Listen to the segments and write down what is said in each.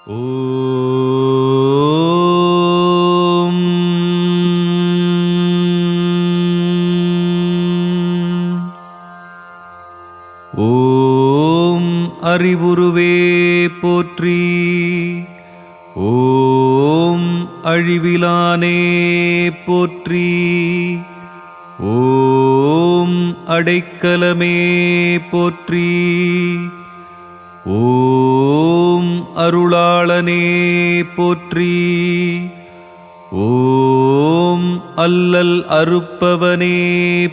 ஓம் ஓம் அறிவுருவே போற்றி. ஓம் அழிவிலானே போற்றி. ஓம் அடைக்கலமே போற்றி. ஓம் அருளாளனே போற்றி. ஓம் அல்லல் அறுப்பவனே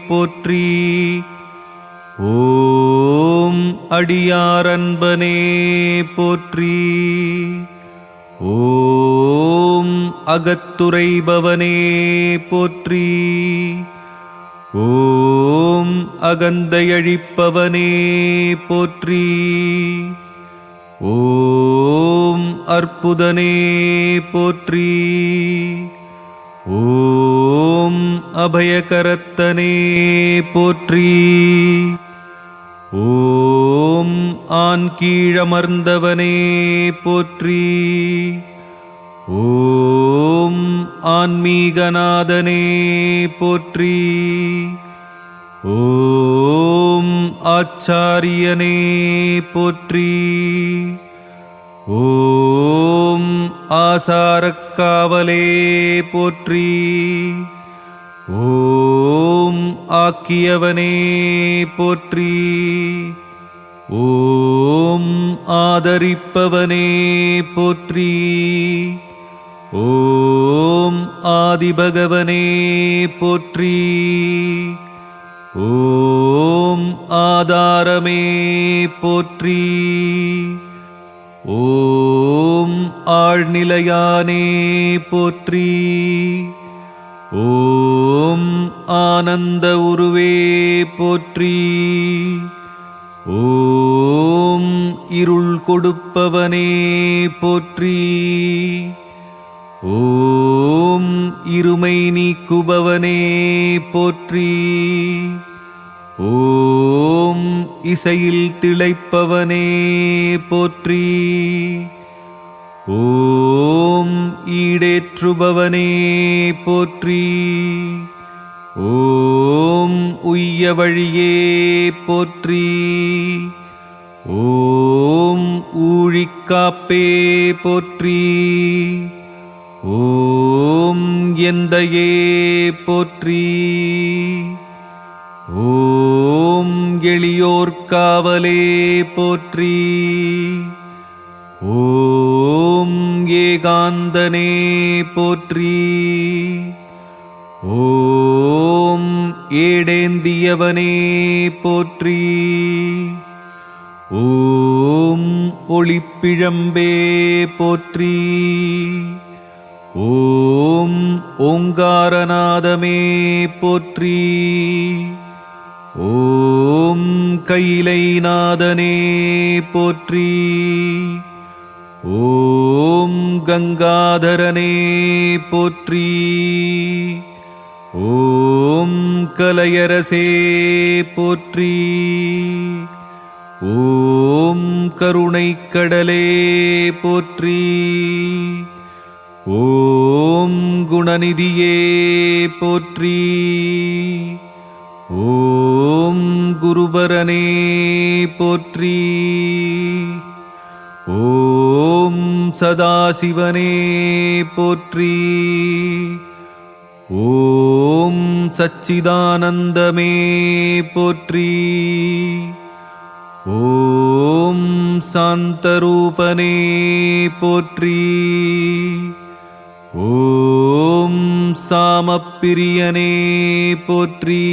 போற்றி. ஓம் அடியாரன்பனே போற்றி. ஓம் அகத்துரைபவனே போற்றி. ஓம் அகந்தையழிப்பவனே போற்றி. ஓம் அற்புதனே போற்றி. ஓம் அபயகரத்தனே போற்றி. ஓம் ஆன் கீழமர்ந்தவனே போற்றி. ஓம் ஆன்மீகநாதனே போற்றி. ஓம் ஆச்சாரியனே போற்றி. ஓம் ஆசாரக்காவலே போற்றி. ஓம் ஆக்கியவனே போற்றி. ஓம் ஆதரிப்பவனே போற்றி. ஓம் ஆதிபகவனே போற்றி. ஓம் ஆதாரமே போற்றி. ஓம் ஆழ்நிலையானே போற்றி. ஓம் ஆனந்த உருவே போற்றி. ஓம் இருள் கொடுப்பவனே போற்றி. ஓம் இருமை நீக்குபவனே போற்றி. ஓம் இசையில் திளைப்பவனே போற்றி. ஓம் ஈடேற்றுபவனே போற்றி. ஓம் உய்ய வழியே போற்றி. ஓம் ஊழிக்காப்பே போற்றி. ஓம் எந்தையே போற்றி. ஓம் எளியோர்காவலே போற்றி. ஓம் ஏகாந்தனே போற்றி. ஓம் ஏடேந்தியவனே போற்றி. ஓம் ஒளிப்பிழம்பே போற்றி. ஓம் ஓங்காரநாதமே போற்றி. ஓம் கைலைநாதனே போற்றி. ஓம் கங்காதரனே போற்றி. ஓம் கலையரசே போற்றி. ஓம் கருணைக்கடலே போற்றி. ஓம் குணநிதியே போற்றி. ஓம் குருபரனே போற்றி. ஓம் சதாசிவனே போற்றி. ஓம் சச்சிதானந்தமே போற்றி. ஓம் சாந்தரூபனே போற்றி. ஓம் சாமப்பிரியனே போற்றி.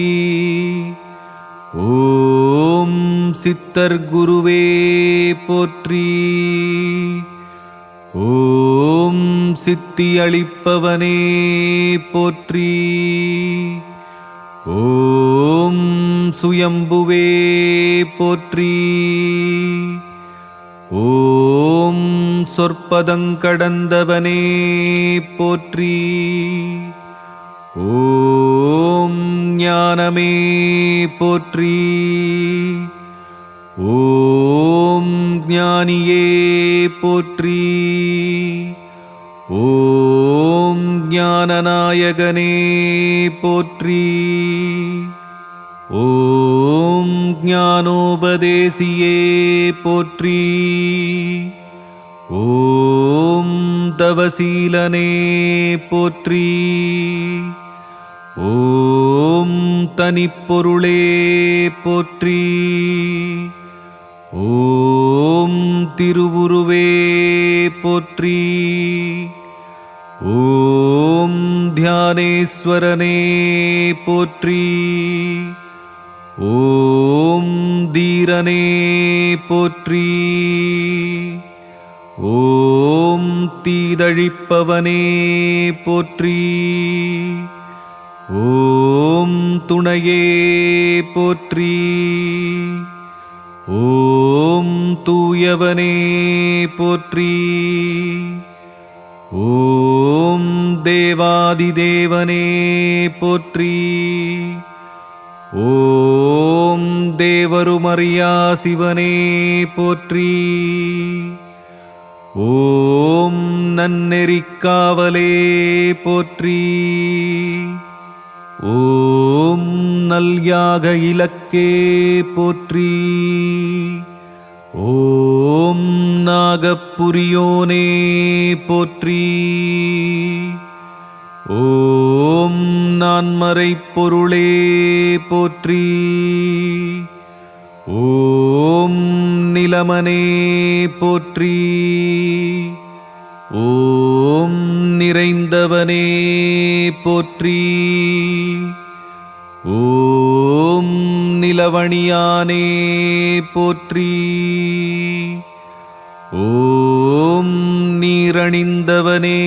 ஓம் சித்தர் குருவே போற்றி. ஓம் சித்தி அளிப்பவனே போற்றி. ஓம் சுயம்புவே போற்றி. ஓம் சொற்பதங்கடந்தவனே போற்றி. ஓம் ஞானமே போற்றி. ஓம் ஞானியே போற்றி. ஓம் ஞானநாயகனே போற்றி. ஓம் ஞானோபதேசியே போற்றி. ஓம் தவசீலனே போற்றி. ஓம் தனிப்பொருளே போற்றி. ஓம் திருவுருவே போற்றி. ஓம் தியானேஸ்வரனே போற்றி. ஓம் தீரனே போற்றி. ஓம் தீதழிப்பவனே போற்றி. ஓம் துணையே போற்றி. ஓம் தூயவனே போற்றி. ஓம் தேவாதிதேவனே போற்றி. ஓம் தேவருமறியா சிவனே போற்றி. ஓம் நன்னெறிக்காவலே போற்றி. ஓம் நல்யாக இலக்கே போற்றி. ஓம் நாகப்புரியோனே போற்றி. ஓம் நான்மறைப் பொருளே போற்றி. ஓம் நிலமனே போற்றி. ஓம் நிறைந்தவனே போற்றி. ஓம் நிலவணியானே போற்றி. ஓம் நீரணிந்தவனே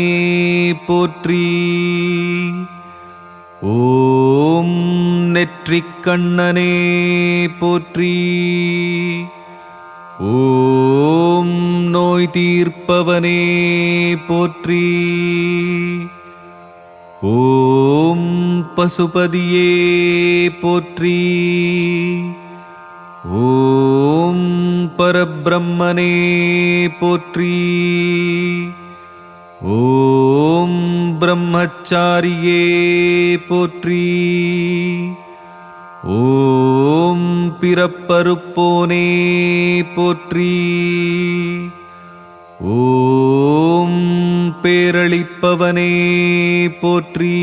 போற்றி. ஓம் நெற்றிக்கண்ணனே போற்றி. ஓம் நோய் தீர்ப்பவனே போற்றி. ஓம் பசுபதியே போற்றி. ஓம் பரபிரம்மனே போற்றி. ஓம் பிரம்மச்சாரியே போற்றி. ஓம் பிறப்பறுப்போனே போற்றி. ஓம் பேரளிப்பவனே போற்றி.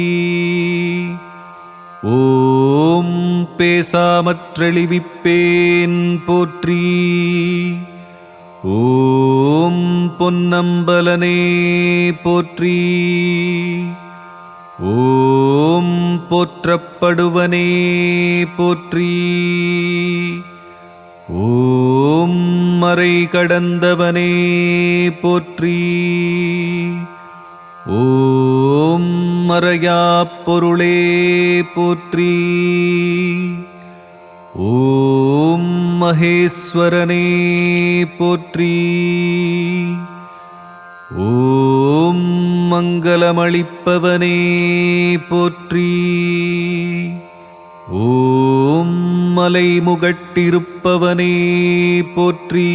ஓம் பேசாமற்றெளிவிப்பேன் போற்றி. ஓம் பொன்னம்பலனே போற்றி. ஓம் போற்றப்படுவனே போற்றி. ஓம் மறை கடந்தவனே போற்றி. ஓம் மறையாப் பொருளே போற்றி. ஓம் மகேஸ்வரனே போற்றி. ஓம் மங்களமளிப்பவனே போற்றி. ஓம் மலைமுகட்டிருப்பவனே போற்றி.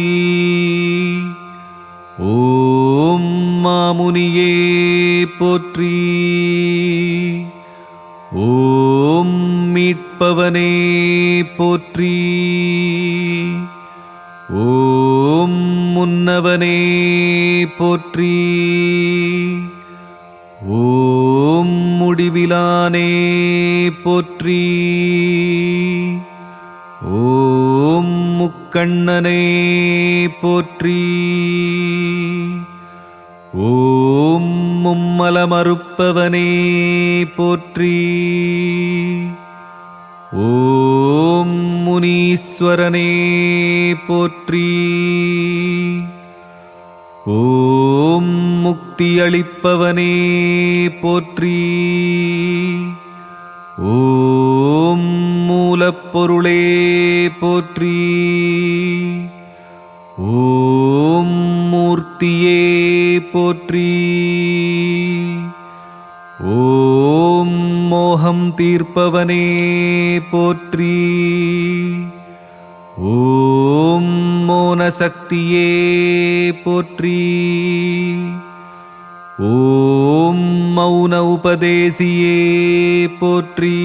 ஓம் மாமுனியே போற்றி. ஓம் மீட்பவனே போற்றி. ஓம் முன்னவனே போற்றி. ஓம் முடிவிலானே போற்றி. ஓம் முக்கண்ணனே போற்றி. ஓம் மும்மலமறுப்பவனே போற்றி. ஓம் முனீஸ்வரனே போற்றி. ஓம் முக்தியளிப்பவனே போற்றி. ஓம் மூலப்பொருளே போற்றி. ஓம் மூர்த்தியே போற்றி. ஓம் மோகம் தீர்ப்பவனே போற்றி. ஓம் சக்தியே போற்றி. ஓம் மௌன உபதேசியே போற்றி.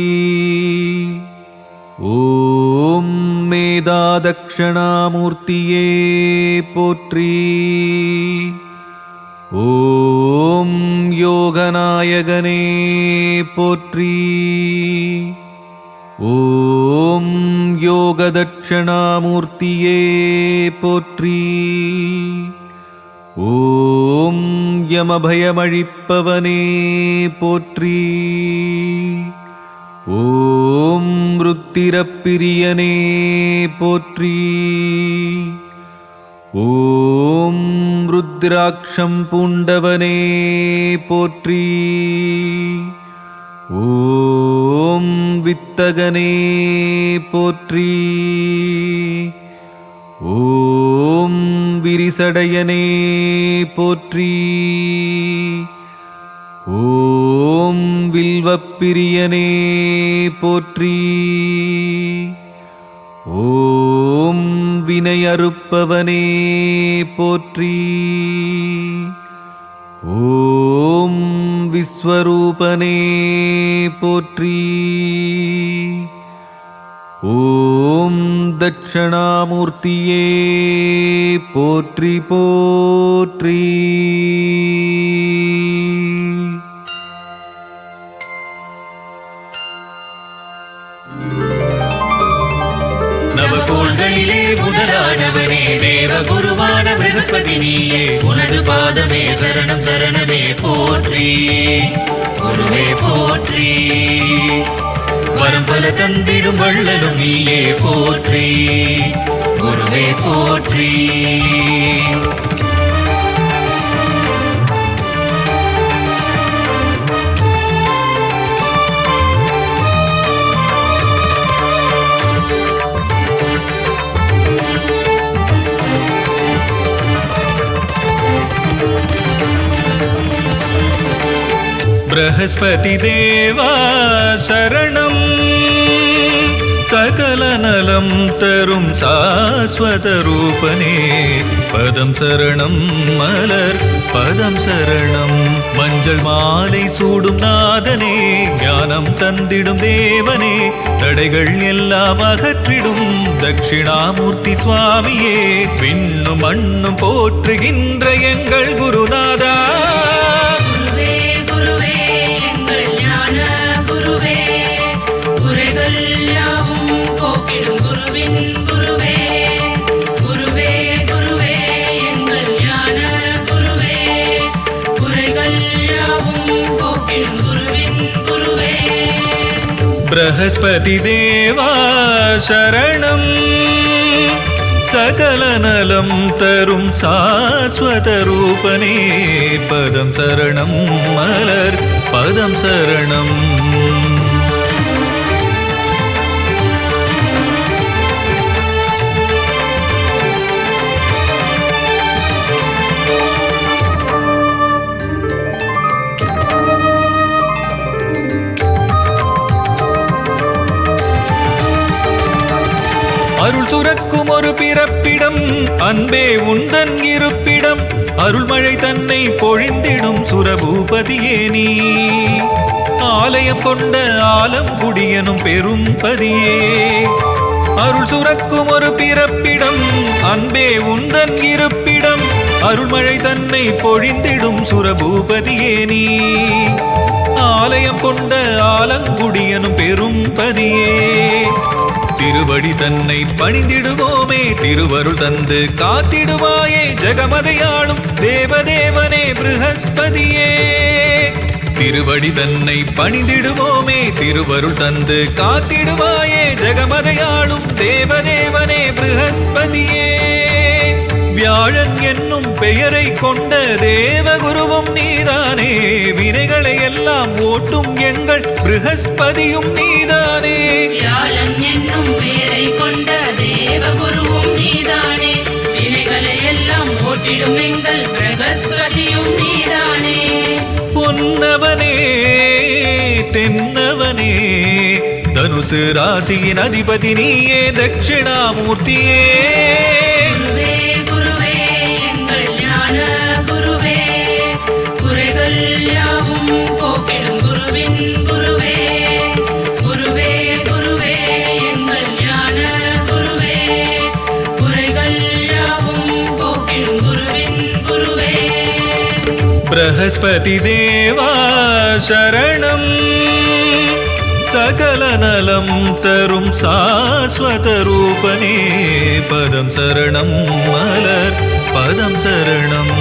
ஓம் மேதா தக்ஷணாமூர்த்தியே போற்றி. ஓம் யோகநாயகனே போற்றி. ஓம் யோகதட்சணாமூர்த்தியே போற்றி. ஓம் யமபயமழிப்பவனே போற்றி. ஓம் ருத்திரப்பிரியனே போற்றி. ஓம் ருத்ராட்சம் பூண்டவனே போற்றி. ஓம் வித்தகனே போற்றி. ஓம் விரிசடையனே போற்றி. ஓம் வில்வப்பிரியனே போற்றி. ஓம் வினையறுப்பவனே போற்றி. ஓம் விஸ்வரூபனே போற்றி. ஓம் தட்சணாமூர்த்தியே போற்றி போற்றி. நவகோள்களிலே முதலானவனே தேவகுருவான பிரகஸ்பதி நீயே. உனது பாதமே சரணம் சரணமே போற்றி. குருவே போற்றி. வரம் பல தந்திடும் வள்ளலும் நீயே போற்றி. குருவே போற்றி. बृहस्पति देवा शरणं सकलनलं तरुं शाश्वतरूपने. पदं शरणं मलर पदं शरणं மஞ்சள் மாலை சூடும் நாதனே. ஞானம் தந்திடும் தேவனே. தடைகள் எல்லாம் அகற்றிடும் தட்சிணாமூர்த்தி சுவாமியே. விண்ணும் மண்ணும் போற்றுகின்ற எங்கள் குருநாதா. बृहस्पति देवा शरणं सकलनलं तरुं शाश्वतरूपने. पदं शरणं मलर पदं शरणं. அருள் சுரக்கும் ஒரு பிறப்பிடம் அன்பே உந்தன் இருப்பிடம். அருள்மழை தன்னை பொழிந்திடும் சுரபூபதியே நீ. ஆலயம் கொண்ட ஆலம் குடியனும் பெரும் பதியே. அருள் சுரக்கும் ஒரு பிறப்பிடம் அன்பே உந்தன் இருப்பிடம். அருள்மழை தன்னை பொழிந்திடும் சுரபூபதியே நீ. ஆலயம் கொண்ட ஆலங்குடியனும் பெரும் பதியே. திருவடி தன்னை பணிந்திடுவோமே. திருவருள் தந்து காத்திடுவாயே. ஜெகமதையாளும் தேவதேவனே ப்ரஹஸ்பதியே. திருவடி தன்னை பணிந்திடுவோமே. திருவருள் தந்து காத்திடுவாயே. ஜெகமதையாளும் தேவதேவனே ப்ரஹஸ்பதியே. வியாழன் என்னும் பெயரை கொண்ட தேவகுருவும் நீதானே. வினைகளை எல்லாம் ஓட்டும் எங்கள் ப்ரஹஸ்பதியும் நீதானே. வியாழன் என்னும் பெயரை கொண்ட தேவகுருவும் நீதானே. வினைகளை எல்லாம் ஓட்டிடும் எங்கள் ப்ரஹஸ்பதியும் நீதானே. பொன்னவனே தென்னவனே தனுசு ராசியின் அதிபதி நீயே. தட்சிணாமூர்த்தியே. குருவே பிரகஸ்பதி தேவா சரணம் சகல நலம் தரும் சாஸ்வத ரூபனே பதம் சரணம் மலர் பதம் சரணம்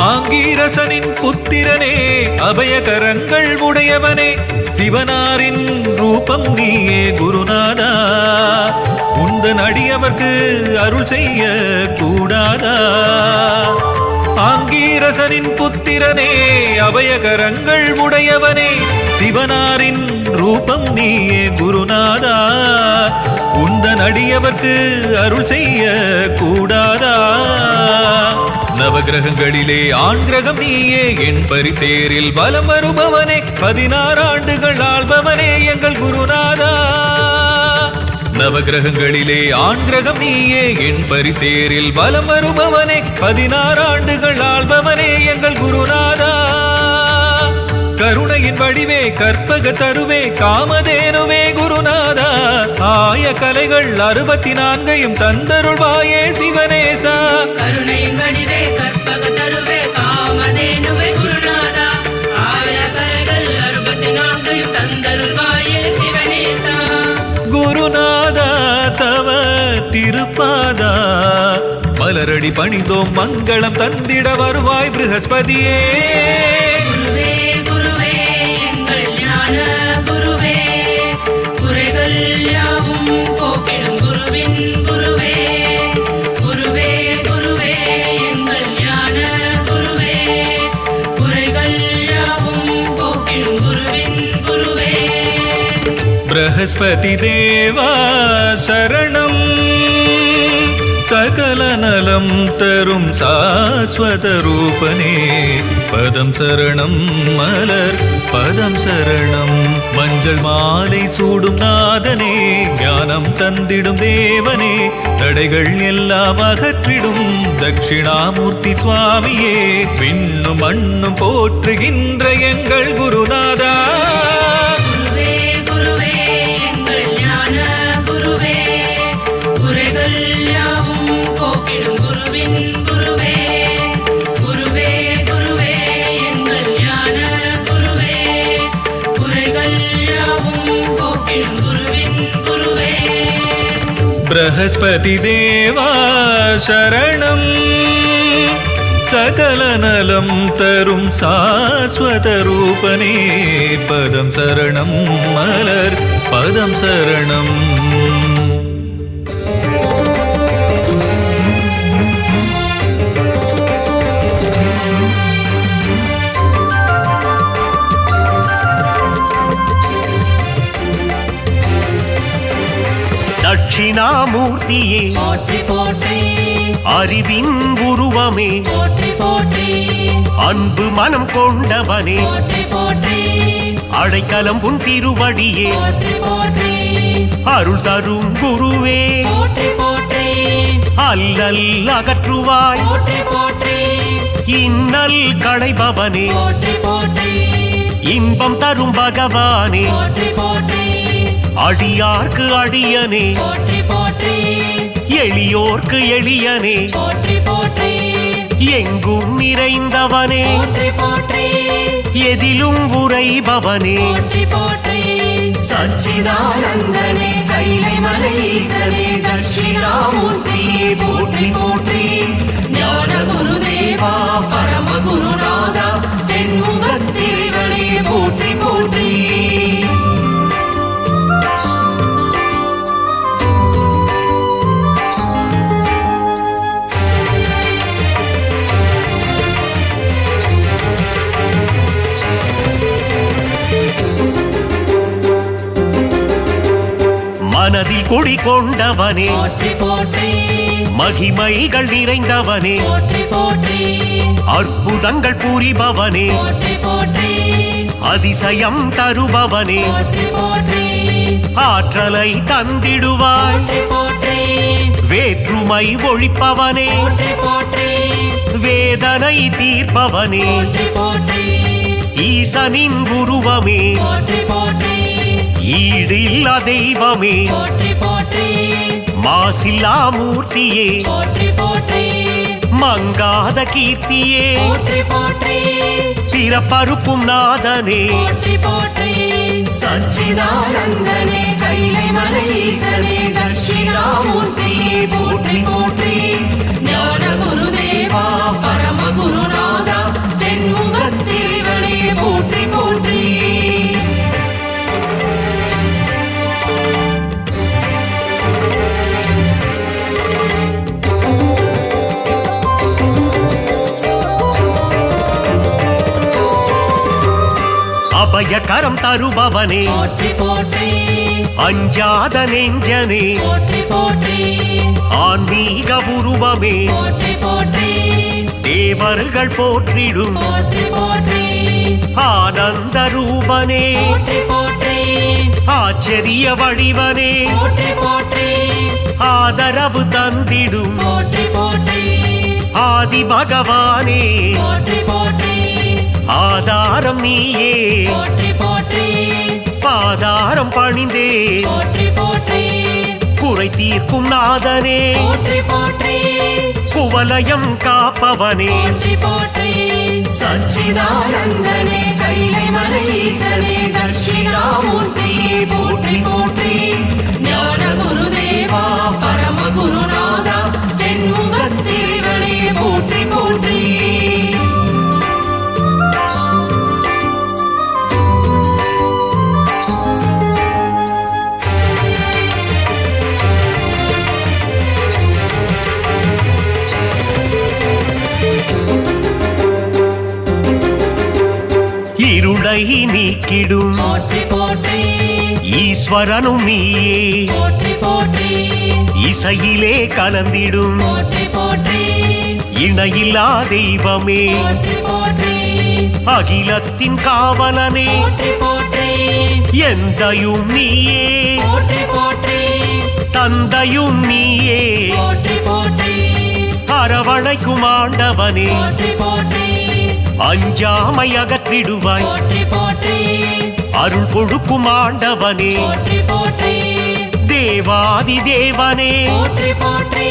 ஆங்கீரசனின் புத்திரனே அபயகரங்கள் உடையவனே சிவனாரின் ரூபம் நீயே குருநாதா உந்தன் அடியவர்க்கு அருள் செய்ய கூடாதா ஆங்கீரசனின் புத்திரனே அபயகரங்கள் உடையவனே சிவனாரின் ரூபம் நீயே குருநாதா உந்தன் அடியவர்க்கு அருள் செய்ய கூடாதா நவகிரகங்களிலே ஆண் கிரகம் நீயே என் பரிதேரில் வலம் வருபவனே 16 ஆண்டுகள் ஆள்பவனே எங்கள் குருநாதா நவகிரகங்களிலே ஆண் கிரகம் நீயே என் பரிதேரில் வலம் வருபவனே 16 ஆண்டுகள் ஆள்பவனே எங்கள் குருநாதா கருணையின் வடிவே கற்பக தருவே காமதேனுவே குருநாதா ஆய கலைகள் 64 தந்தருள்வாயே சிவனேசா கருணையின் வடிவே கற்பக தருவே காமதேனுவே குருநாதா ஆய கலைகள் 64 தந்தருள்வாயே சிவனேசா குருநாதா தவ திருப்பாதா மலரடி பணிந்தோம் மங்களம் தந்திட வருவாய் ப்ரஹஸ்பதியே பிரகஸ்பதி தேவா சரணம் சகல நலம் தரும் சாஸ்வத ரூபனே பதம் சரணம் மலர் பதம் சரணம் மஞ்சள் மாலை சூடும் நாதனே ஞானம் தந்திடும் தேவனே தடைகள் எல்லாம் அகற்றிடும் தட்சிணாமூர்த்தி சுவாமியே விண்ணும் மண்ணும் போற்றுகின்ற எங்கள் குருநாதா பிரகஸ்பதி தேவா சரணம் சகல நலம் தரும் சாஸ்வத ரூபனே பதம் சரணம் மலர் பதம் சரணம் தட்சிணாமூர்த்தியே போற்றி போற்றி அறிவின் உருவமே போற்றி போற்றி அன்பு மனம் கொண்டவனே போற்றி போற்றி அடைக்கலம் உன் திருவடியே போற்றி போற்றி அருள் தரும் குருவே போற்றி போற்றி அல்லல் அகற்றுவாய் போற்றி போற்றி இன்னல் களைபவனே போற்றி போற்றி இன்பம் தரும் பகவானே போற்றி போற்றி அடியார்க்கு அடியனே போற்றி போற்றி எளியோர்க்கு எளியனே போற்றி போற்றி எங்கும் நிறைந்தவனே போற்றி போற்றி எதிலும் உரைபவனே போற்றி போற்றி சச்சிதானந்தனே கைலை மலை ஈசனே தட்சிணாமூர்த்தியே போற்றி போற்றி ஞான குருதேவா பரம குருநாதா தென்முகத்திரிவளே போற்றி போற்றி மனதில் குடி கொண்டவனே போற்றி போற்றி மகிமைகள் நிறைந்தவனே போற்றி போற்றி அற்புதங்கள் புரிபவனே போற்றி போற்றி அதிசயம் தருபவனே போற்றி போற்றி ஆற்றலை தந்திடுவாய் போற்றி போற்றி வேற்று வெறுமை ஒழிப்பவனே போற்றி போற்றி வேதனை தீர்ப்பவனே போற்றி போற்றி ஈசனின் உருவமே போற்றி போற்றி ஈடில்லா தெய்வமே போற்றி போற்றி மாசில்லா மூர்த்தியே போற்றி போற்றி மங்காத கீர்த்தியே போற்றி போற்றி பிறப்பறுக்கும் நாதனே போற்றி போற்றி சச்சிதானந்தனே கைலை மலை ஈசனே தட்சிணாமூர்த்தியே போற்றி போற்றி ஞான குருதேவா பரம குருநாதா தென்முகத்திரிவனே போற்றி போற்றி அபயகரம் தருபவனே போற்றி போற்றி அஞ்சாத நெஞ்சனே போற்றி போற்றி ஆன்மீக உருவமே போற்றி போற்றி தேவர்கள் போற்றிடும் போற்றி போற்றி ஆனந்த ரூபனே போற்றி போற்றி ஆச்சரிய வடிவனே போற்றி போற்றி ஆதரவு தந்திடும் போற்றி போற்றி ஆதி பகவானே போற்றி போற்றி ஆதாரம் நீயே போற்றி போற்றி பாதாரம் பணிந்தே போற்றி போற்றி குறை தீர்க்கும் நாதனே போற்றி போற்றி குவலயம் காப்பவனே போற்றி போற்றி சச்சிதானந்தனே கைலை மலை ஈசனே தட்சிணாமூர்த்தியே போற்றி போற்றி ஞான குருதேவா பரம குருநாதா தென்முகத்திரிவனே போற்றி போற்றி இருளை நீக்கிடும் போற்றி போற்றி ஈஸ்வரனும் நீயே போற்றி போற்றி இசையிலே கலந்திடும் போற்றி போற்றி இணையில்லா தெய்வமே போற்றி போற்றி அகிலத்தின் காவலனே போற்றி போற்றி எந்தையும் நீயே போற்றி போற்றி தந்தையும் நீயே போற்றி போற்றி அரவணைக்கும் ஆண்டவனே போற்றி போற்றி அஞ்சாமை அகற்றிடுவாய் போற்றி போற்றி அருள் கொடுக்கும் ஆண்டவனே போற்றி போற்றி தேவாதி தேவனே போற்றி போற்றி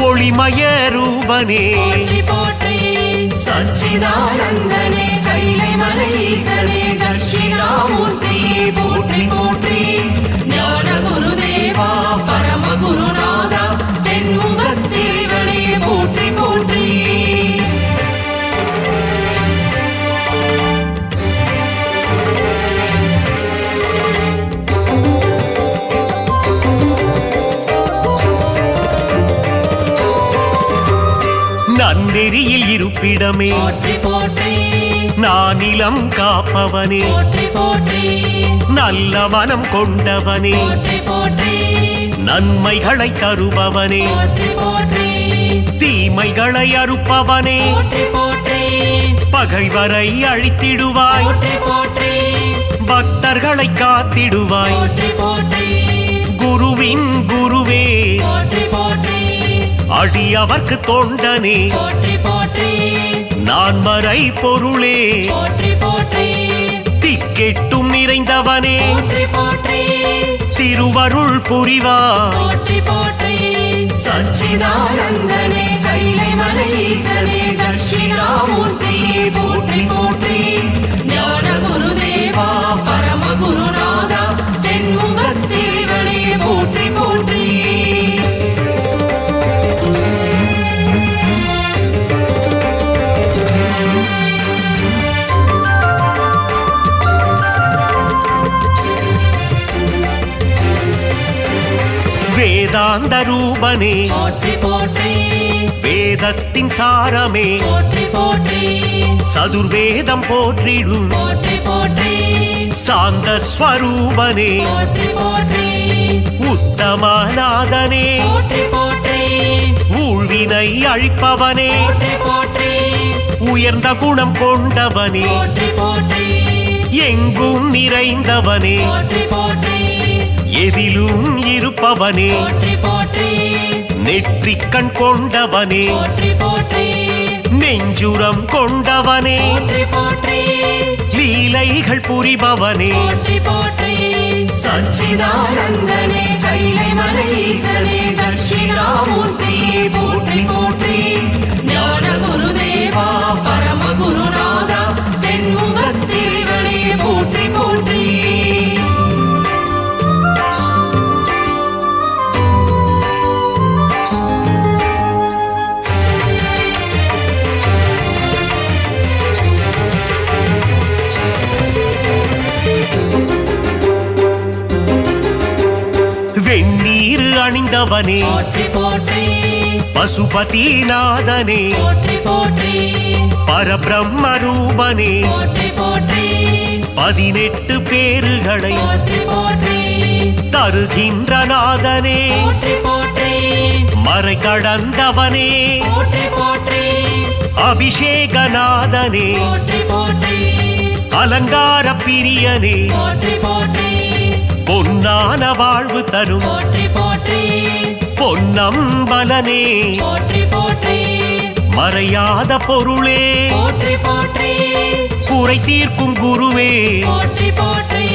ஒளிமய ரூபனே போற்றி போற்றி சச்சிதானந்தனே கைலை மலை ஈசனே தட்சிணாமூர்த்தியே போற்றி போற்றி ஞான குருதேவா பரம குருநாதா தென்முகத்திரிவனே போற்றி போற்றி நன்னெறியில் இருப்பிடமே போற்றி போற்றி நானிலம் காப்பவனே போற்றி போற்றி நல்ல மனம் கொண்டவனே போற்றி போற்றி நன்மைகளை தருபவனே போற்றி போற்றி தீமைகளை அறுப்பவனே போற்றி போற்றி பகைவரை அழித்திடுவாய் போற்றி போற்றி பக்தர்களை காத்திடுவாய் போற்றி போற்றி குருவின் குருவே போற்றி போற்றி அடியவர்க்கு தொண்டனே போற்றி போற்றி நான் மறை பொருளே போற்றி போற்றி திக்கெட்டும் நிறைந்தவனே போற்றி போற்றி திருவருள் புரிவா போற்றி போற்றி சச்சிதானந்தனே கைலை மலை ஈசனே தட்சிணாமூர்த்தியே போற்றி போற்றி ஞான குருதேவா பரம குருநாதா தென்முகத்திரிவனே போற்றி போற்றி வேதாந்த ரூபனே போற்றி போற்றி வேதத்தின் சாரமே போற்றி போற்றி சதுர்வேதம் போற்றிடும் போற்றி போற்றி சாந்த ஸ்வரூபனே போற்றி போற்றி உத்தமநாதனே போற்றி போற்றி ஊழ்வினை அழிப்பவனே போற்றி போற்றி உயர்ந்த குணம் கொண்டவனே போற்றி போற்றி எங்கும் நிறைந்தவனே போற்றி போற்றி எதிலும் இருப்பவனே போற்றி போற்றி நெற்றிக்கண் கொண்டவனே போற்றி போற்றி நெஞ்சுரம் கொண்டவனே போற்றி போற்றி லீலைகள் புரிபவனே போற்றி போற்றி சச்சிதானந்தனே கைலை மலையீசனே தட்சிணாமூர்த்தியே போற்றி போற்றி ஞான குருதேவா பரம குருநாதா தென்முகத்திரிவனே போற்றி போற்றி வெண்ணீர் அணிந்தவனே போற்றி போற்றி பசுபதிநாதனே போற்றி போற்றி பரபிரம்ம ரூபனே போற்றி போற்றி 18 பேறுகளை போற்றி போற்றி தருகின்ற நாதனே போற்றி போற்றி மறை கடந்தவனே போற்றி போற்றி அபிஷேகநாதனே போற்றி போற்றி அலங்கார பிரியனே போற்றி போற்றி பொன்னான வாழ்வு தரும் போற்றி போற்றி பொன்னம்பலனே போற்றி போற்றி மறையாத பொருளே போற்றி போற்றி குறை தீர்க்கும் குருவே போற்றி போற்றி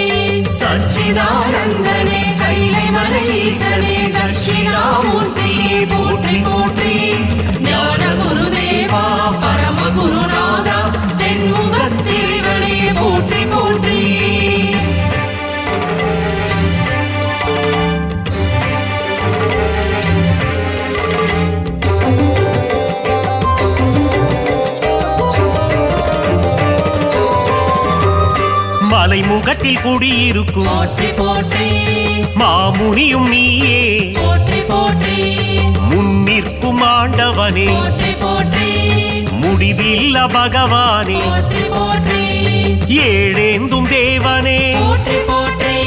சச்சிதானந்தனே கைலை மலையீசனே தட்சிணாமூர்த்தியே போற்றி போற்றி ஞான குருதேவா பரம குருநாதா தென்முகத்திரிவனே போற்றி போற்றி மலைமுகத்தில் குடியிருக்கும் போற்றி போற்றி மாமுனியும் நீயே போற்றி போற்றி முன்னிற்கும் ஆண்டவனே போற்றி போற்றி முடிவில்ல பகவானே போற்றி போற்றி ஏழேந்தும் தேவனே போற்றி போற்றி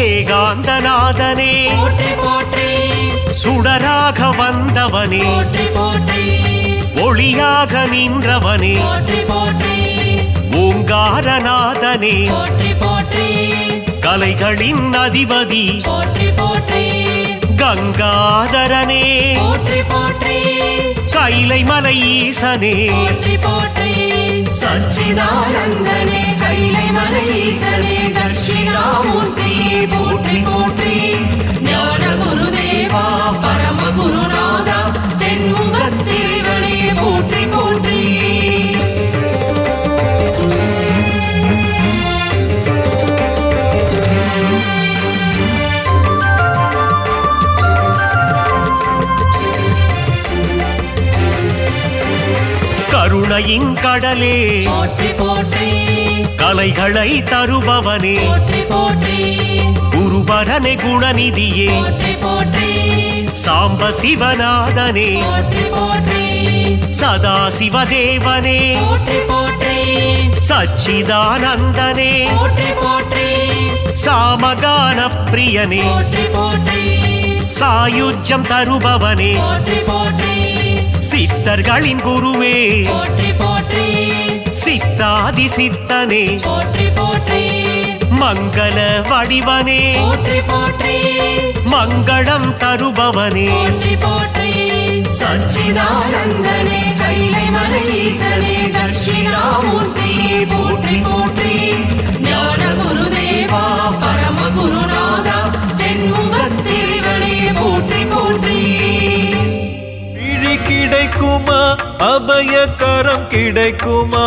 ஏகாந்தநாதனே போற்றி போற்றி சுடராக வந்தவனே போற்றி போற்றி ஒளியாக நின்றவனே போற்றி போற்றி ஓங்காரநாதனே போற்றி போற்றி கலைகளின் அதிபதி போற்றி போற்றி கங்காதரனே போற்றி போற்றி கைலை மலை ஈசனே போற்றி போற்றி சச்சிதானந்தனே கைலை மலையீசனே தட்சிணாமூர்த்தியே போற்றி போற்றி ஞான குருதேவா பரம குருநாதா தென்முகத்திரிவனே போற்றி போற்றி கருணையின் கடலே போற்றி போற்றி கலைகளை தருபவனே போற்றி போற்றி குருபரனே குணநிதியே போற்றி போற்றி சாம்ப சிவநாதனே போற்றி போற்றி சதா சிவதேவனே போற்றி போற்றி சச்சிதானந்தனே போற்றி போற்றி சாமகான பிரியனே போற்றி போற்றி சாயுஜ்யம் தருபவனே போற்றி போற்றி சித்தர்களின் குருவே போற்றி போற்றி சித்தாதி சித்தனே போற்றி போற்றி மங்கள வடிவனே போற்றி போற்றி மங்களம் தருபவனே போற்றி போற்றி சச்சிதானந்தனே கைலை மலையீசனே தட்சிணாமூர்த்தியே போற்றி போற்றி ஞான குருதேவா பரம குருநாதா தென்முகத்திரிவனே போற்றி போற்றி விழி கிடைக்குமா அபயகரம் கிடைக்குமா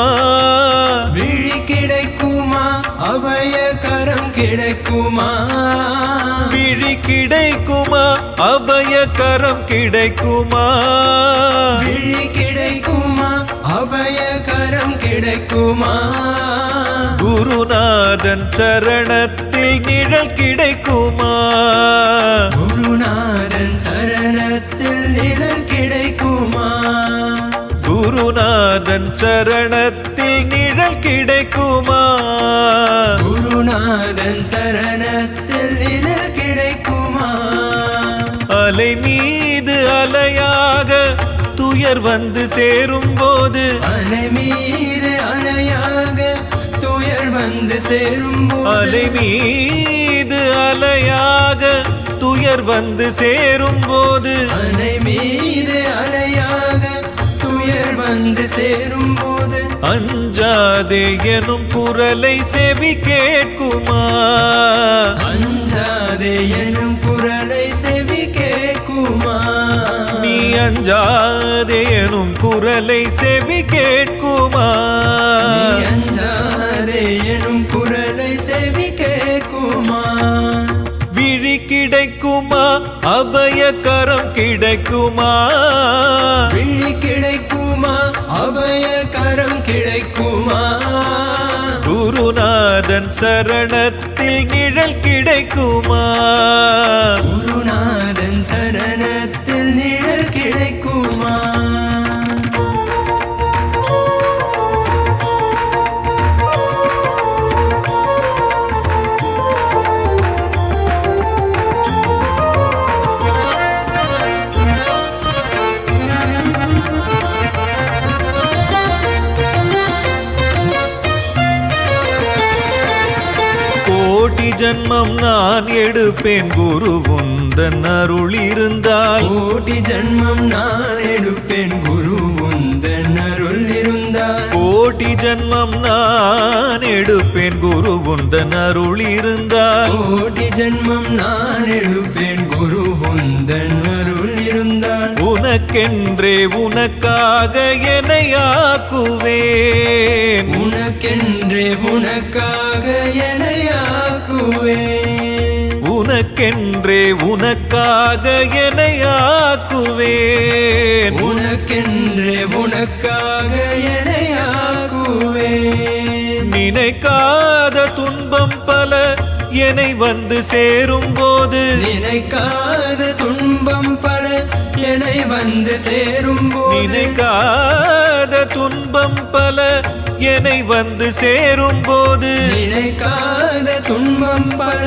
விழி கிடைக்குமா அபயகரம் கிடைக்குமா விழி கிடைக்குமா அபயகரம் கிடைக்குமா விழி கிடைக்குமா அபயகரம் கிடைக்குமா குருநாதன் சரணத்தில் நிழல் கிடைக்குமா குருநாதன் சரணத்தில் நிழல் கிடைக்குமா குருநாதன் சரணத்தில் நிழல் கிடைக்குமா குருநாதன் சரணத்தில் நிழல் கிடைக்குமா அலை மீது அலையாக துயர் வந்து சேரும் போது அலை மீது அலையாக துயர் வந்து சேரும் அலை மீது அலையாக துயர் துயர் வந்து சேரும் போது அலை மீது அலையாக துயர் வந்து சேரும் போது அஞ்சாதே எனும் குரலை செவி கேட்குமா அஞ்சாதே எனும் குரலை செவி கேட்குமா நீ அஞ்சாதே எனும் குரலை செவி கேட்குமா நீ அஞ்சாதே எனும் குரலை செவி கேட்குமா விழி கிடைக்குமா அபயகரம் கிடைக்குமா விழி கிடைக்குமா அபயகரம் கிடைக்குமா குருநாதன் சரணத்தில் நிழல் கிடைக்குமா குருநாதன் சரணத்தில் நிழல் கிடைக்குமா கோடி ஜன்மம் நான் எடுப்பேன் குரு உந்தன் அருள் இருந்தால் கோடி ஜன்மம் நான் எடுப்பேன் குரு உந்தன் அருள் இருந்தால் கோடி ஜன்மம் நான் எடுப்பேன் குரு உந்தன் அருள் இருந்தால் கோடி ஜன்மம் நான் எடுப்பேன் குரு உந்தன் அருள் இருந்தால் உனக்கென்றே உனக்காக என்னையாக்குவேன் உனக்கென்றே உனக்காக என்னையாக்குவேன் உனக்கென்றே உனக்காக என்னையாக்குவேன் உனக்கென்றே உனக்காக என்னையாக்குவேன் நினைக்காத துன்பம் பல என்னை வந்து சேரும் போது நினைக்காத துன்பம் பல என்னை வந்து சேரும் போது நினைக்காத துன்பம் பல என்னை வந்து சேரும் போது நினைக்காத துன்பம் பல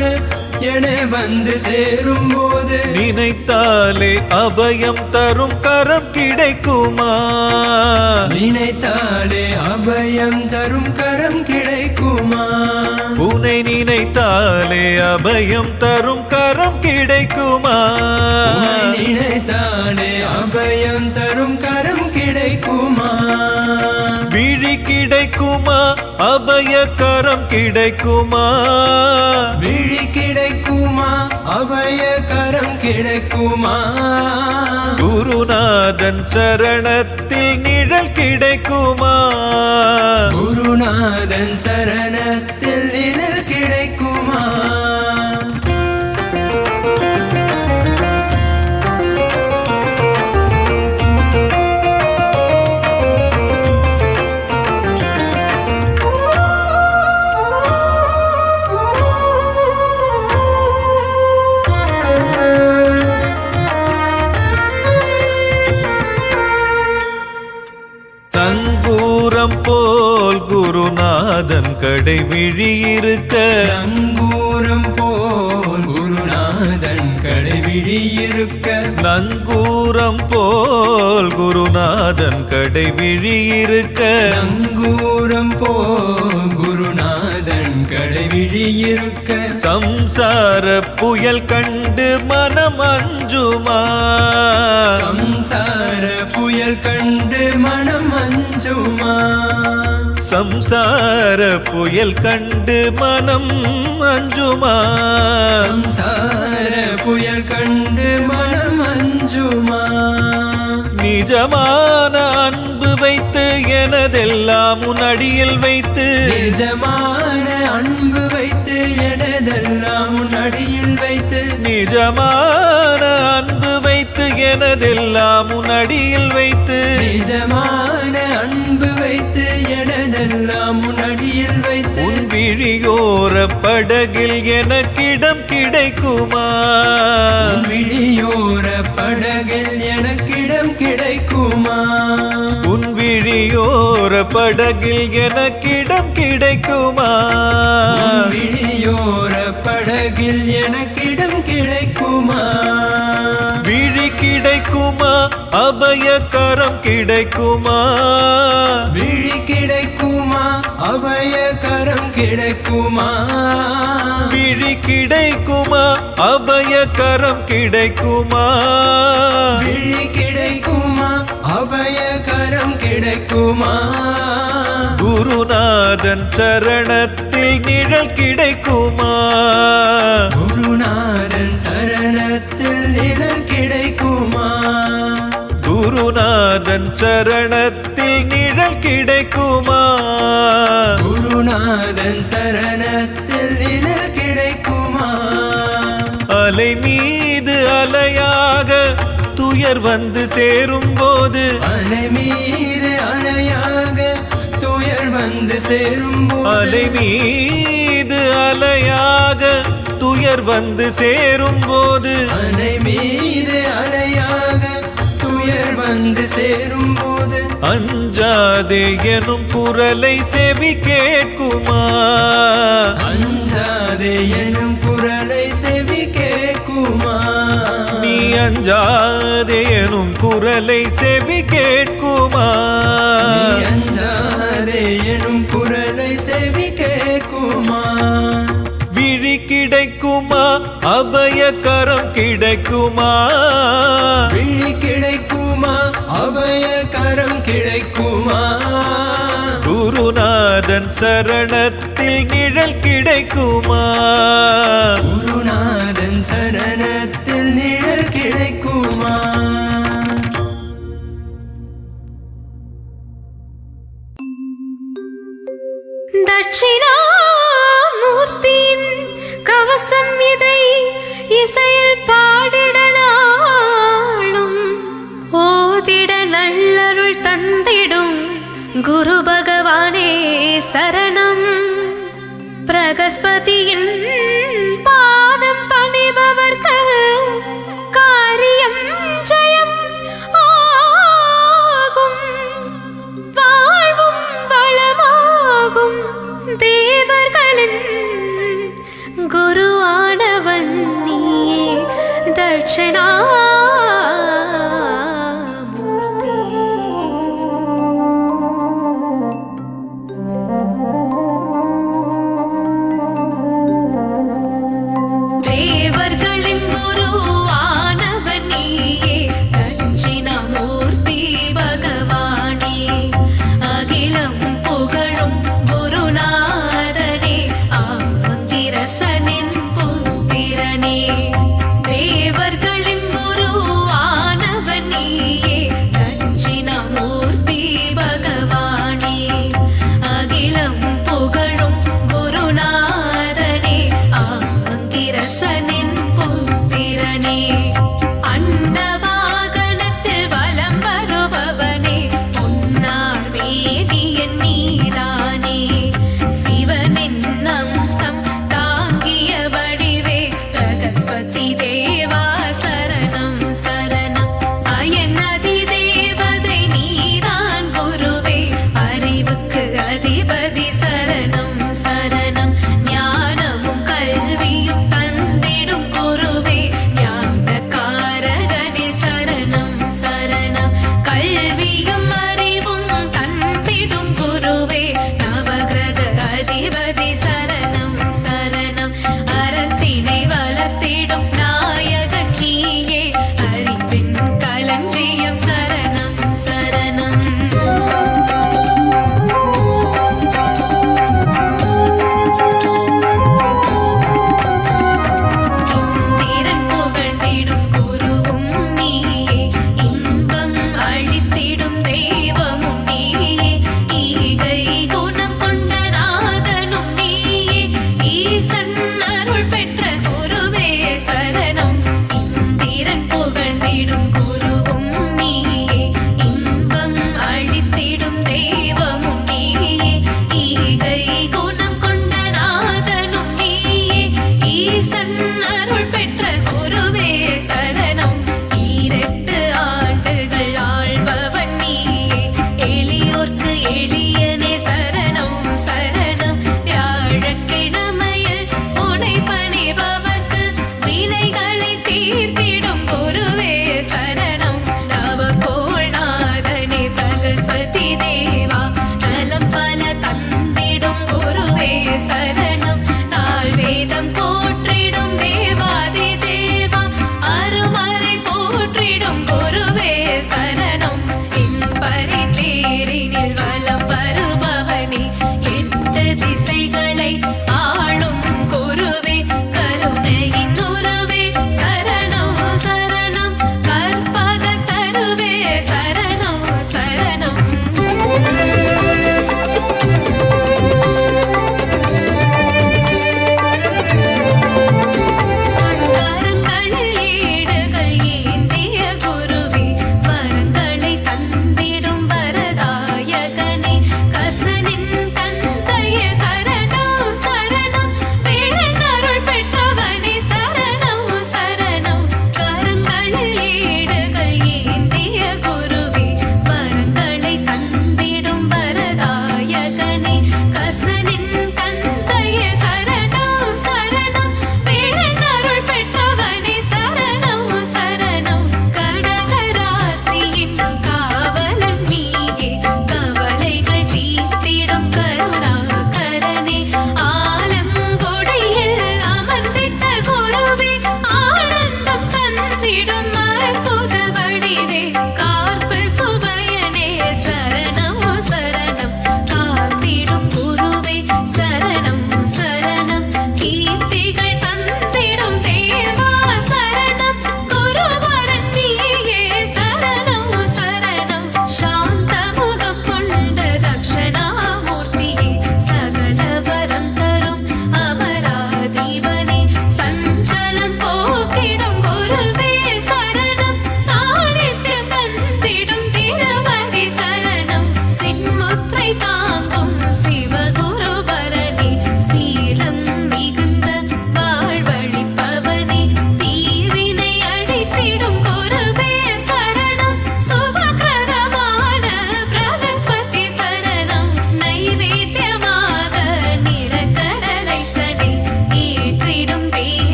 என்னை வந்து சேரும் போது நினைத்தாலே அபயம் தரும் கரம் கிடைக்குமா நினைத்தாலே அபயம் தரும் கரம் கிடைக்குமா உனை நினைத்தாலே அபயம் தரும் கரம் கிடைக்குமா உன்னை நினைத்தாலே அபயம் தரும் கரம் கிடைக்குமா விழி கிடைக்குமா அபய கரம் கிடைக்குமா விழி கிடைக்குமா அபய கரம் கிடைக்குமா குருநாதன் சரணத்தில் நிழல் கிடைக்குமா குருநாதன் சரணத்தில் நிழல் கிடைக்குமா தங்கூரம் போல் குருநாதன் கடை விழியிருக்க நங்கூரம் போல் குருநாதன் கடைவிழியிருக்க நங்கூரம் போல் குருநாதன் கடை விழியிருக்க நங்கூரம் போல் குருநாதன் கடைவிழியிருக்க சம்சார புயல் கண்டு மனம் அஞ்சுமா சம்சார புயல் கண்டு மனம் அஞ்சுமா சம்சார புயல் கண்டு மனம் அஞ்சுமா சம்சார புயல் கண்டு மனம் அஞ்சுமா நிஜமான அன்பு வைத்து எனதெல்லாம் உன் அடியில் வைத்து நிஜமான அன்பு வைத்து எனதெல்லாம் உன் அடியில் வைத்து நிஜமான அன்பு வைத்து எனதெல்லாம் உன் அடியில் வைத்து நிஜமான அன்பு வைத்து எனதெல்லாம் உன் அடியில் வைத்து உன் விழியோர படகில் எனக்கிடம் கிடைக்குமா உன் விழியோர படகில் எனக்கிடம் கிடைக்குமா உன் விழியோர படகில் எனக்கிடம் கிடைக்குமா உன் விழியோர படகில் எனக்கிடம் கிடைக்குமா விழி கிடைக்குமா அபயகரம் கிடைக்குமா விழி கிடைக்குமா அபய கரம் கிடைக்குமா விழி விழி கிடைக்குமா அபயகரம் கிடைக்குமா விழி கிடைக்குமா அபயகரம் கிடைக்குமா குருநாதன் சரணத்தில் நிழல் கிடைக்குமா குருநாதன் சரணத்தில் நிழல் கிடைக்குமா குருநாதன் சரணத்தில் நிழல் கிடைக்குமா குருநாதன் சரணத்தில் நிழல் கிடைக்குமா அலை மீது அலையாக துயர் வந்து சேரும் போது அலை மீது அலையாக துயர் வந்து சேரும் அலை மீது அலையாக துயர் வந்து சேரும் போது அலை மீது அலையாக துயர் வந்து சேரும் போது அஞ்சாதே எனும் குரலை செவி கேட்குமா அஞ்சாதே எனும் குரலை செவி கேட்குமா நீ அஞ்சாதே எனும் குரலை செவி கேட்குமா நீ அஞ்சாதே எனும் குரலை செவி கேட்குமா விழி கிடைக்குமா அபயகரம் கிடைக்குமா விழி கிடைக்குமா அபயகரம் கிடைக்குமா குருநாதன் சரணத்தில் நிழல் கிடைக்குமா குருநாதன் சரணத்தில் நிழல் கிடைக்குமா தட்சிணாமூர்த்தியின் கவசம் இதை இசையில் பாடிடனாலும் ஓதிட நல்லருள் தந்திடும் குரு பகவானே சரணம் பிரகஸ்பதியின் பாதம் பணிபவர்க்கு காரியம் ஜெயம் ஆகும் வாழ்வும் வளமாகும் தேவர்களின் குருவானவன் நீயே தட்சிணாமூர்த்தி தேவர்களின் குருவானவன் நீயே தட்சிணாமூர்த்தி பகவானே அகிலம் புகழும் குருநாதனே ஆங்கிரசனின் புத்திரனே தேவர்களின் குரு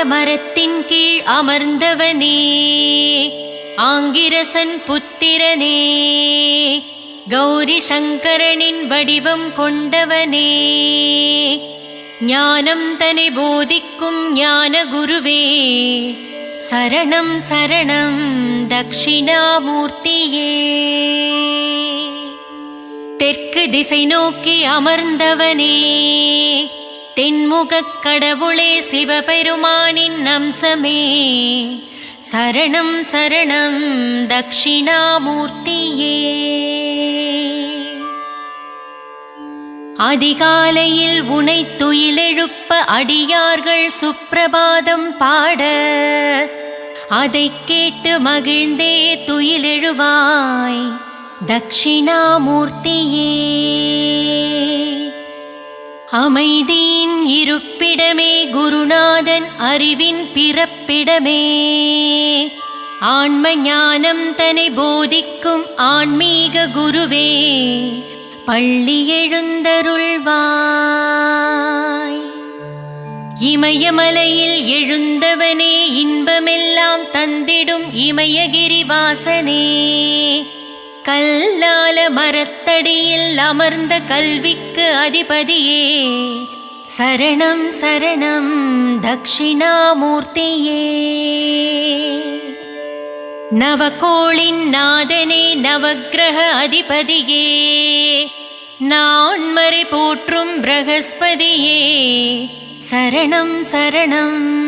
ஆலமரத்தின் கீழ் அமர்ந்தவனே, ஆங்கிரசன் புத்திரனே, கௌரி சங்கரனின் வடிவம் கொண்டவனே, ஞானம் தனை போதிக்கும் ஞான குருவே, சரணம் சரணம் தட்சிணாமூர்த்தியே. தெற்கு திசை நோக்கி அமர்ந்தவனே, தென்முகக் கடவுளே, சிவபெருமானின் அம்சமே, சரணம் சரணம் தட்சிணாமூர்த்தியே. அதிகாலையில் உனை துயிலெழுப்ப அடியார்கள் சுப்பிரபாதம் பாட, அதைக் கேட்டு மகிழ்ந்தே துயிலெழுவாய் தட்சிணாமூர்த்தியே. அமைதியின் இருப்பிடமே, குருநாதன் அறிவின் பிறப்பிடமே, ஆன்ம ஞானம் தனை போதிக்கும் ஆன்மீக குருவே, பள்ளி எழுந்தருள்வாய். இமயமலையில் எழுந்தவனே, இன்பமெல்லாம் தந்திடும் இமயகிரிவாசனே, கல்லால மரத்தடியில் அமர்ந்த கல்விக்கு அதிபதியே, சரணம் சரணம் தட்சிணாமூர்த்தியே. நவகோளின் நாதனே, நவக்கிரக அதிபதியே, நான்மறை போற்றும் பிரகஸ்பதியே, சரணம் சரணம்.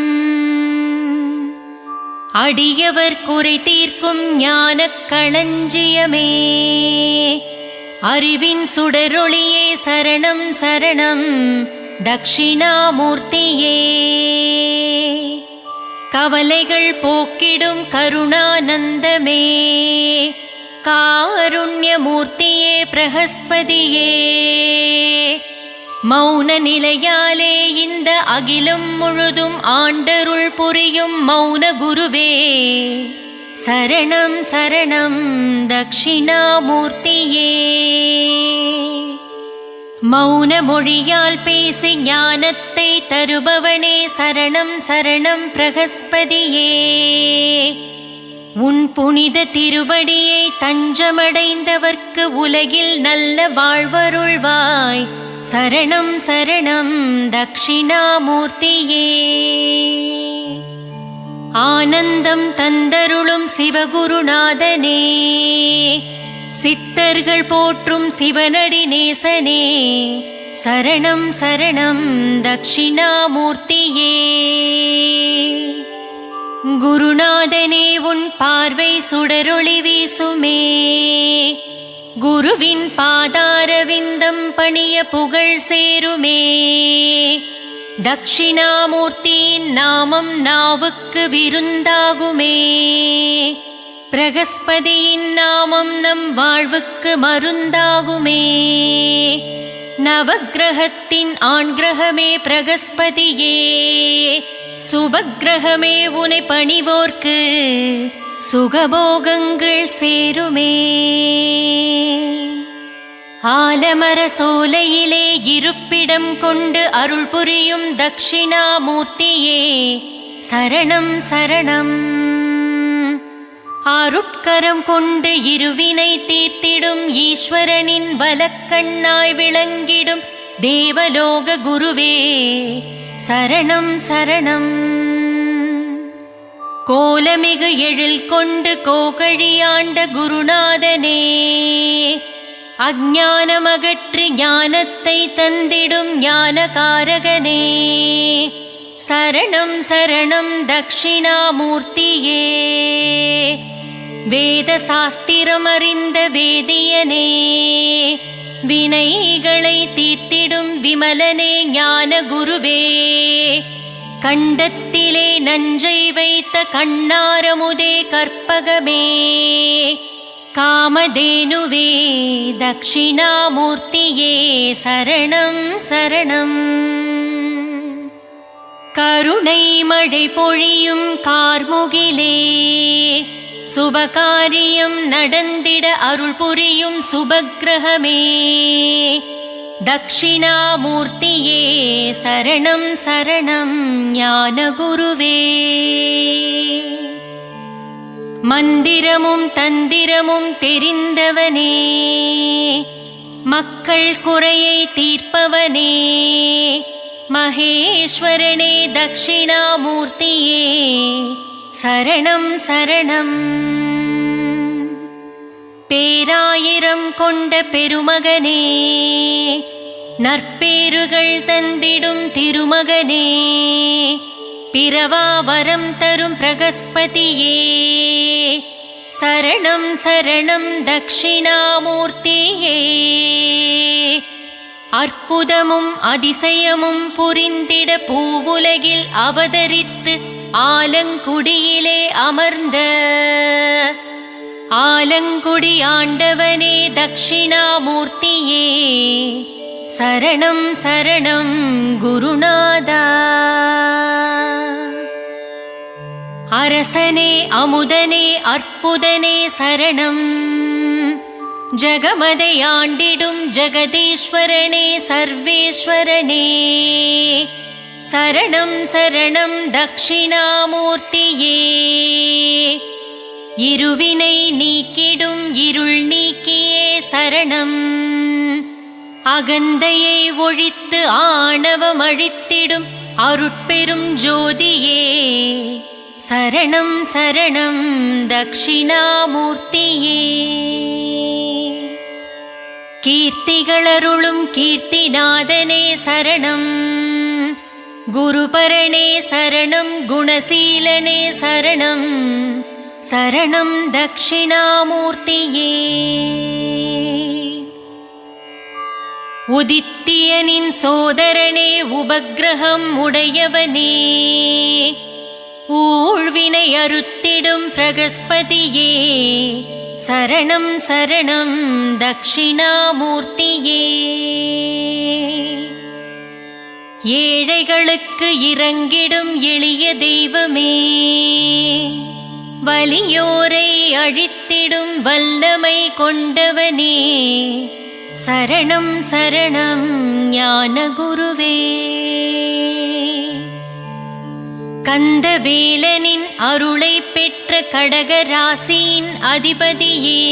அடியவர் குறை தீர்க்கும் ஞானக் களஞ்சியமே, அறிவின் சுடரொளியே, சரணம் சரணம் தட்சிணாமூர்த்தியே. கவலைகள் போக்கிடும் கருணானந்தமே, காருண்யமூர்த்தியே, பிரகஸ்பதியே, மௌன நிலையாலே இந்த அகிலம் முழுதும் ஆண்டருள் புரியும் மௌன குருவே, சரணம் சரணம் தட்சிணாமூர்த்தியே. மௌன மொழியால் பேசி ஞானத்தை தருபவனே, சரணம் சரணம் பிரகஸ்பதியே. உன் புனித திருவடியை தஞ்சமடைந்தவர்க்கு உலகில் நல்ல வாழ்வருள்வாய், சரணம் சரணம் தட்சிணாமூர்த்தியே. ஆனந்தம் தந்தருளும் சிவகுருநாதனே, சித்தர்கள் போற்றும் சிவனடி நேசனே, சரணம் சரணம் தட்சிணாமூர்த்தியே. குருநாதனே, உன் பார்வை சுடரொளி வீசுமே, குருவின் பாதாரவிந்தம் பணிய புகழ் சேருமே, தட்சிணாமூர்த்தியின் நாமம் நாவுக்கு விருந்தாகுமே, பிரகஸ்பதியின் நாமம் நம் வாழ்வுக்கு மருந்தாகுமே. நவக்கிரகத்தின் ஆண் கிரகமே பிரகஸ்பதியே, சுபக்கிரகமே உனை பணிவோர்க்கு சுகபோகங்கள் சேருமே. ஆலமர சோலையிலே இருப்பிடம் கொண்டு அருள் புரியும் தட்சிணாமூர்த்தியே, சரணம் சரணம். அருட்கரம் கொண்டு இருவினை தீர்த்திடும் ஈஸ்வரனின் வலக்கண்ணாய் விளங்கிடும் தேவலோக குருவே, சரணம் சரணம். கோலமிகு எழில் கொண்டு கோகழியாண்ட குருநாதனே, அஞ்ஞானமகற்றி ஞானத்தை தந்திடும் ஞானகாரகனே, சரணம் சரணம் தட்சிணாமூர்த்தியே. வேத சாஸ்திரம் அறிந்த வேதியனே, வினைகளை தீர்த்திடும் விமலனே, ஞான குருவே, கண்டத்திலே நஞ்சை வைத்த கண்ணாரமுதே, கற்பகமே, காமதேனுவே, தட்சிணாமூர்த்தியே, சரணம் சரணம். கருணை மழை பொழியும் கார்முகிலே, சுபகாரியம் நடந்திட அருள் புரியும் சுபக்கிரகமே, தக்ஷிணாமூர்த்தியே சரணம் சரணம் ஞானகுருவே. மந்திரமும் தந்திரமும் தெரிந்தவனே, மக்கள் குறையை தீர்ப்பவனே, மகேஸ்வரனே தக்ஷிணாமூர்த்தியே சரணம் சரணம். பேராயிரம் கொண்ட பெருமகனே, நற்பேறுகள் தந்திடும் திருமகனே, பிறவா வரம் தரும் பிரகஸ்பதியே சரணம் சரணம் தக்ஷிணாமூர்த்தியே. அற்புதமும் அதிசயமும் புரிந்திட பூவுலகில் அவதரித்து ஆலங்குடியிலே அமர்ந்த ஆலங்குடி ஆண்டவனே தக்ஷிணாமூர்த்தியே சரணம் சரணம் குருநாதா. அரசனே அமுதனே அற்புதனே சரணம். ஜகமதை ஆண்டிடும் ஜகதீஸ்வரனே சர்வேஸ்வரனே சரணம் சரணம் தக்ஷிணாமூர்த்தியே. இருவினை நீக்கிடும் இருள் நீக்கியே சரணம். அகந்தையை ஒழித்து ஆணவம் அழித்திடும் அருட்பெரும் ஜோதியே சரணம் சரணம் தக்ஷிணாமூர்த்தியே. கீர்த்திகளருளும் கீர்த்திநாதனே சரணம். குருபரணே சரணம் குணசீலனே சரணம் சரணம் தக்ஷிணாமூர்த்தியே. உதித்தியனின் சோதரனே உபக்கிரகம் உடையவனே, ஊழ்வினை அறுத்திடும் பிரகஸ்பதியே சரணம் சரணம் தக்ஷிணாமூர்த்தியே. ஏழைகளுக்கு இறங்கிடும் எளிய தெய்வமே, வலியோரை அழித்திடும் வல்லமை கொண்டவனே சரணம் சரணம் ஞானகுருவே. கந்தவேலனின் அருளை பெற்ற கடகராசியின் அதிபதியே,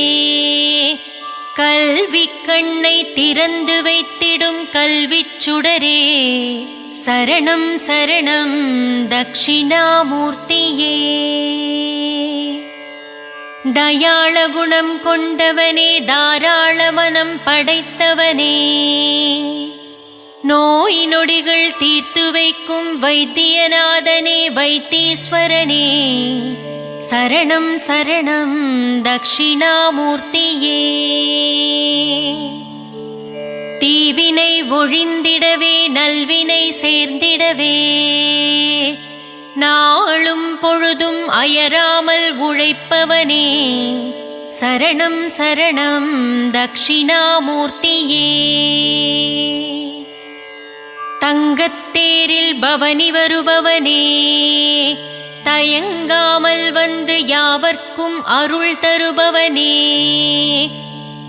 கல்வி கண்ணை திறந்து வைத்திடும் கல்விச் சுடரே சரணம் சரணம் தக்ஷிணாமூர்த்தியே. தயாள குணம் கொண்டவனே தாராள மனம் படைத்தவனே, நோய் நொடிகள் தீர்த்து வைக்கும் வைத்தியநாதனே வைத்தீஸ்வரனே சரணம் சரணம் தக்ஷிணாமூர்த்தியே. தீவினை ஒழிந்திடவே நல்வினை சேர்ந்திடவே, நாளும் பொழுதும் அயராமல் உழைப்பவனே சரணம் சரணம் தக்ஷிணாமூர்த்தியே. தங்கத்தேரில் பவனி வருபவனே, தயங்காமல் வந்து யாவர்க்கும் அருள் தருபவனே,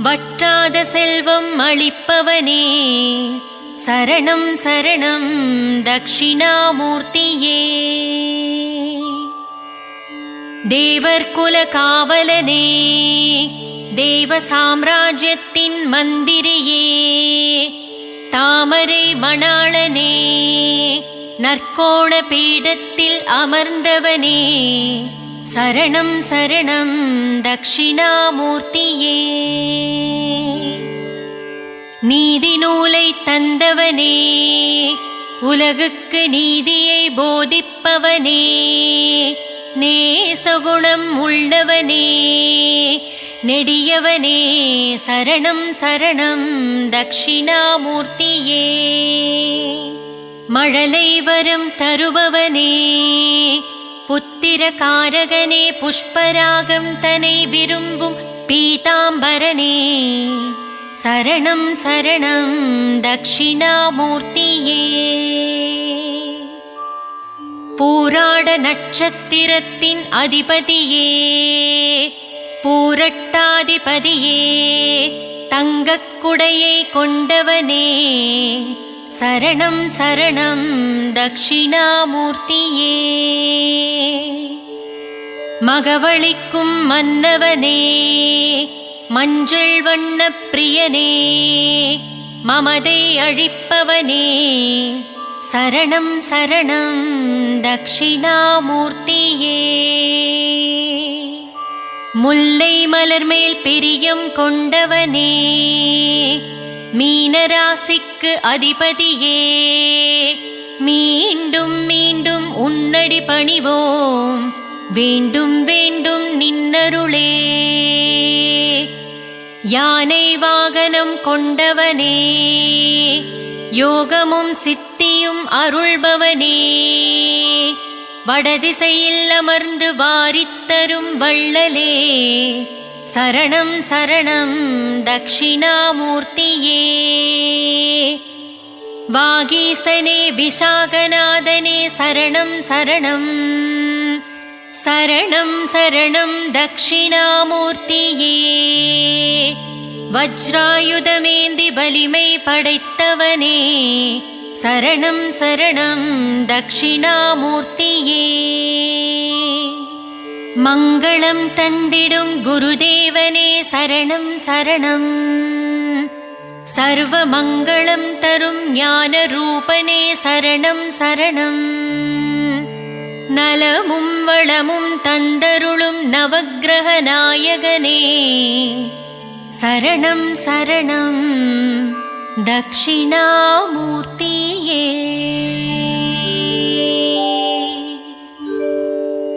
வற்றாத செல்வம் அளிப்பவனே சரணம் சரணம் தக்ஷிணாமூர்த்தியே. தேவர்குல காவலனே, தேவ சாம்ராஜ்யத்தின் மந்திரியே, தாமரை மணாளனே, நற்கோண பீடத்தில் அமர்ந்தவனே சரணம் சரணம் தக்ஷிணாமூர்த்தியே. நீதி நூலை தந்தவனே, உலகுக்கு நீதியை போதிப்பவனே, நேசகுணம் உள்ளவனே, நெடியவனே சரணம் சரணம் தக்ஷிணாமூர்த்தியே. மழலை வரம் தருபவனே, புத்திர காரகனே, புஷ்பராகம் தனை விரும்பும் பீதாம்பரனே சரணம் சரணம் தக்ஷிணாமூர்த்தியே. பூராட நட்சத்திரத்தின் அதிபதியே, பூரட்டாதிபதியே, தங்கக் குடையை கொண்டவனே சரணம் சரணம் தட்சிணாமூர்த்தியே. மகவளிக்கும் மன்னவனே மஞ்சள் வண்ணப் பிரியனே மமதை அழிப்பவனே சரணம் சரணம் தட்சிணாமூர்த்தியே. முல்லை மலர் மேல் பிரியம் கொண்டவனே மீனராசிக்கு அதிபதியே மீண்டும் மீண்டும் உன்னடி பணிவோம் வேண்டும் வேண்டும் நின்னருளே. யானை வாகனம் கொண்டவனே யோகமும் சித்தியும் அருள்பவனே வடதிசையில் அமர்ந்து வாரித்தரும் வள்ளலே சரணம் சரணம் தட்சிணாமூர்த்தியே. வாகீசனே விஷாகநாதனே சரணம் சரணம் சரணம் சரணம் தட்சிணாமூர்த்தியே. வஜ்ராயுதமேந்தி வலிமை படைத்தவனே சரணம் சரணம் தட்சிணாமூர்த்தியே. மங்களம் தந்திடும் குருதேவனே சரணம் சரணம் சர்வ மங்களம் தரும் ஞான ரூபனே சரணம் சரணம் நலமும் வளமும் தந்தருளும் நவக்கிரக நாயகனே சரணம் சரணம் தட்சிணாமூர்த்தியே.